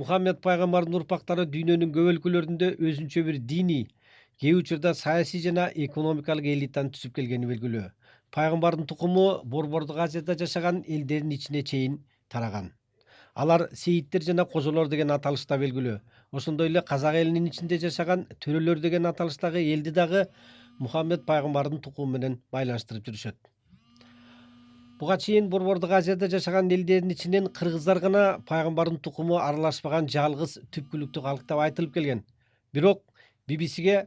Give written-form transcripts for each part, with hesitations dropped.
Мухаммед пайгамбардын урпактары дүйнөнүн көп өлкөлөрүндө өзүнчө бир диний, кээ учурда саясий жана экономикалык элитаны түзүп келгени белгилүү. Пайгамбардын тукуму Борбордук Азияда жашаган элдердин ичине чейин тараган. Алар сейиттер жана кожолор деген аталышта белгилүү. Ошондой эле казак элинин ичинде жашаган төрөлөр деген аталыштагы элди дагы Мухаммед пайгамбардын тукуму менен байланыштырып жүрүшөт. Буга чейин Борбордук Азияда жашаган элдердин ичинен кыргыздар гана пайгамбардын тукуму аралашпаган жалгыз түпкүлүктүү калк деп айтылып келген. Бирок BBC'ге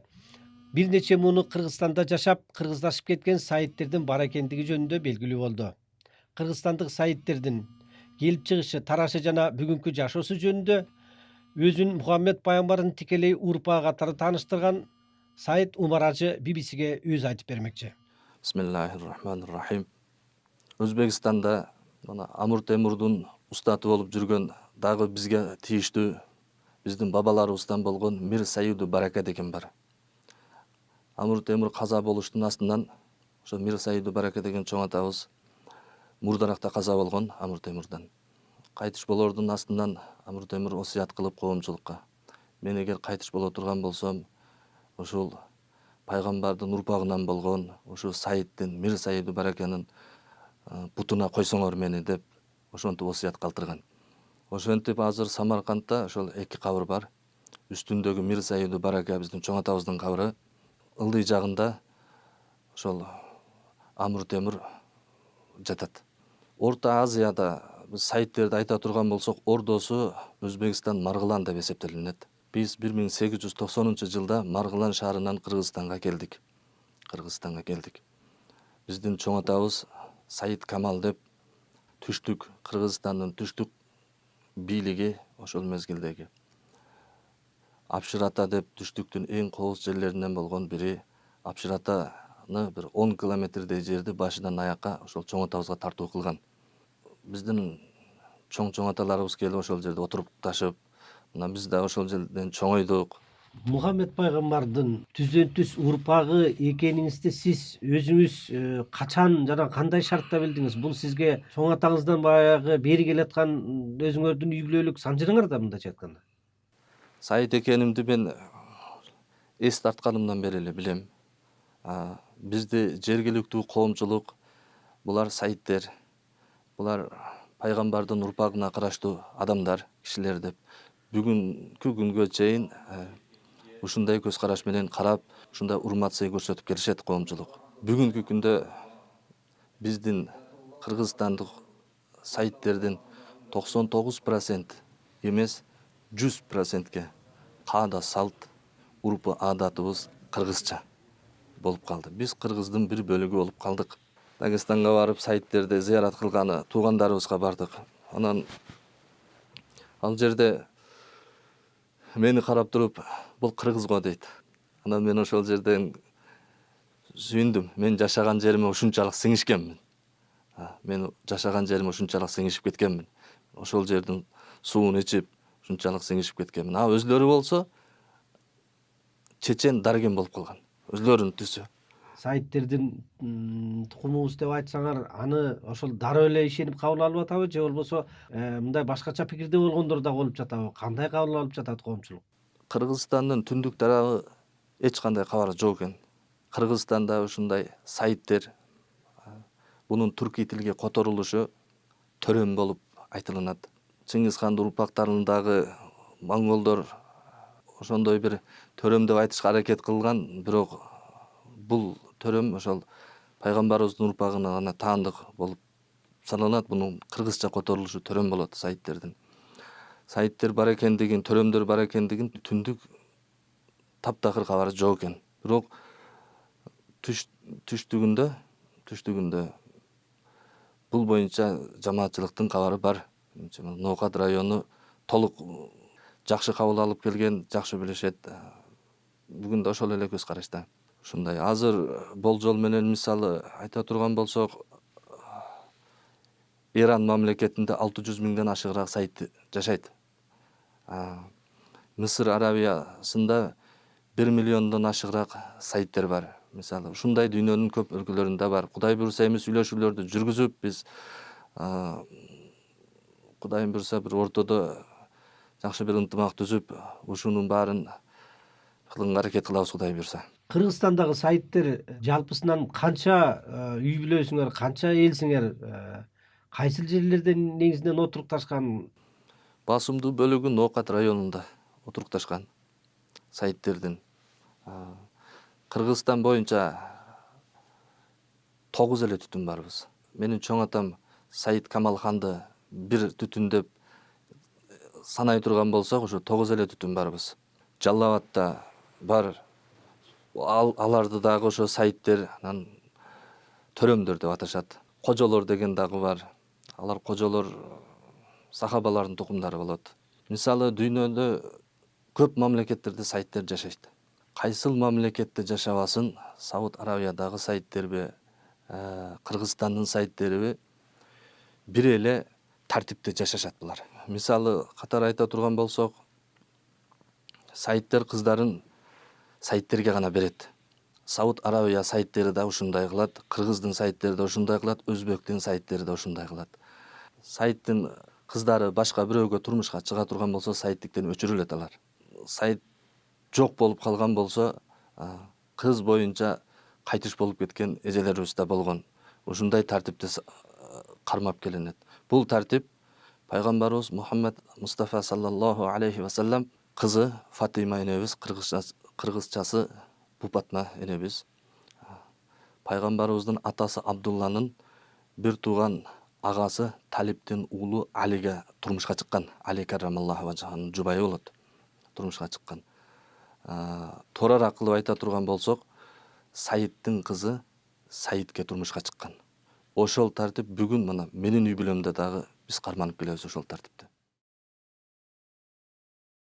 бир нече муну Кыргызстанда жашап, кыргыздашып кеткен сайиттердин бар экендиги жөнүндө белгилүү болду. Кыргызстандык сайиттердин келип чыгышы, тарашы жана бүгүнкү жашоосу жөнүндө өзүн Мухаммед пайгамбардын тикелей урпагы катары тааныштырган Сайит Умар Ажы BBC'ге өзү айтып бермекчи. Бисмиллахир-рахманир-рахим. Өзбекстанда Амур Темурдун устаты болуп жүргөн, дагы бизге тийиштүү, биздин бабаларыбыздан болгон Мир Саюду Барака деген бар. Амур Темур каза болуштун астынан ошо Мир Саюду Барака деген чоң атабыз мурдаракта каза болгон Амур Темурдан. Кайтыш болордун астынан Амур Темур осуят кылып коомчулукка: мен эгер кайтыш боло турган болсом, ушул пайгамбардын урпагынан болгон ушу Саиддин, Мир Саюду Бараканын бутуна койсоңор мени деп ошентип осуят калтырган. Ошентип азыр Самаркандта ошол эки кабыр бар. Үстүндөгү Мир Саюду Барака биздин чоң атабыздын кабыры, ылдый жагында ошол Амур Темур жатат. Орто Азияда биз Саиддерди айта турган болсок, ордосу Өзбекстан Маргылан деп эсептелинет. Биз 1890-жылда Маргылан шаарынан Кыргызстанга келдик. Биздин чоң атабыз Саид Камал деп түштүк, Кыргызстандын түштүк бийлиги ошол мезгилдеги. Апшырата деп түштүктүн эң кооз жерлеринен болгон бири. Апшыратаны бир 10 километрдей жерди башынан аякка ошол чоң атабызга тартуу кылган. Биздин чоң аталарыбыз келип ошол жерде отурупташып, мына биз да ошол жерден чоңойдук. Мухаммед пайгамбардын түздөн-түз урпагы экениңизди сиз өзүңүз качан жана кандай шартта билдиңиз? Бул сизге чоң атаңыздан баягы бери келаткан өзүңөрдүн үй бүлөлүк санжырыңар да мындайча айтканда? Саид экенимди мен эс тартканымдан бери эле билем. Бизди жергиликтүү коомчулук, булар Саиддер, булар пайгамбардын урпагына караштуу адамдар, кишилер деп бүгүнкү күнгө чейин ушундай көз караш менен карап, ушундай урмат сый көрсөтүп келишет коомчулук. Бүгүнкү күндө биздин кыргызстандык Саиддердин 99% эмес 100%ке каада салт, урпу адатыбыз кыргызча болуп калды. Биз кыргыздын бир бөлүгү болуп калдык. Дагестанга барып Саиддерди зыярат кылганы туугандарыбызга бардык. Анан ал жерде мени карап туруп, бул кыргыз го дейт. Анан мен ошол жерден сүйүндүм. Мен жашаган жериме ушунчалык сиңишкенмин. Мен жашаган жериме ушунчалык сиңишип кеткенмин. Ошол жердин суун ичип ушунчалык сиңишип кеткенмин. Өзлөрү болсо чечен дарген болуп калган. Өзлөрүнүн түсү. Сайиттердин тукумубуз деп айтсаңар, аны ошол дароо эле ишенип кабыл алып атабы, же болбосо мындай башкача пикирде болгондор да болуп жатабы? Кандай кабыл алып жатат коомчулук? Кыргызстандын түндүк тарабы эч кандай кабар жок экен. Кыргызстанда ушундай Саиддер, бунун туркий тилге которулушу төрөм болуп айтылынат. Чыңгыз хандын урпактарындагы монголдор ошондой бир төрөм деп айтышка аракет кылган, бирок бул төрөм ошол пайгамбарыбыздын урпагына гана таандык болуп саналат. Бунун кыргызча которулушу төрөм болот Саиддердин. Саиддер бар экендигин, төрөмдөр бар экендигин түндүк таптакыр кабары жок экен. Бирок түштүгүндө бул боюнча жамаатчылыктын кабары бар. Ноокат району толук жакшы кабыл алып келген, жакшы билишет. Бүгүн да ошол эле көз карашта. Ушундай азыр болжол менен мисалы айта турган болсок, Иран мамлекетинде 600 миңден ашыгыраак Саид жашайт. Мысыр Арабиясында 1 миллиондон ашыгыраак Саиддер бар. Мисалы ушундай дүйнөнүн көп өлкөлөрүндө бар. Кудай буйрса эмес үйлөшүүлөрдү жүргүзүп, биз Кудайым буйрса бир ортодо жакшы бир ынтымак түзүп, ушунун баарын кылганга аракет кылабыз Кудай буюрса. Кыргызстандагы сайттер жалпысынан канча үй бүлөсүңөр, канча элсиңер, кайсыл жерлерде негизинен отурукташкан? Басымдуу бөлүгү Ноокат районунда отурукташкан сайиттердин. Кыргызстан боюнча 9 эле түтүн барбыз. Менин чоң атам Саид Камалханды бир түтүн деп санай турган болсок, ошо 9 эле түтүн барбыз. Жалал Абадта бар, аларды дагы ошо сайиттер, анан төрөмдөр деп аташат. Кожолор деген дагы бар. Алар кожолор сахабалардын тукумдары болот. Мисалы дүйнөдө көп мамлекеттерде сайиттер жашайт. Кайсыл мамлекетте жашабасын, Сауд Арабиядагы сайиттерби, Кыргызстандын сайиттериби бир эле тартипте жашашат булар. Мисалы катары айта турган болсок, сайиттер кыздарын сайиттерге гана берет. Сауд Арабия сайиттери да ушундай кылат, Кыргыздын сайиттери да ушундай кылат, Өзбектин сайиттери да ушундай кылат. Сайиттин кыздары башка бирөөгө турмушка чыга турган болсо, сайиттиктен өчүрүлөт алар. Сайит жок болуп калган болсо, кыз боюнча кайтыш болуп кеткен эжелерибиз да болгон. Ушундай тартипте кармап келинет. Бул тартип пайгамбарыбыз Мухаммад Мустафа саллаллаху алейхи ва саллам кызы Фатима энебиз, кыргызчасы Бупатма энебиз, пайгамбарыбыздын атасы Абдулланын бир тууган агасы Талиптин уулу Алиге турмушка чыккан. Али каррамаллаху важханын жубайы болот. Турмушка чыккан. Торара кылып айта турган болсок, Саидтин кызы Саидке турмушка чыккан. Ошол тартип бүгүн мына менин үй бүлөмдө дагы биз карманып келебиз ошол тартипте.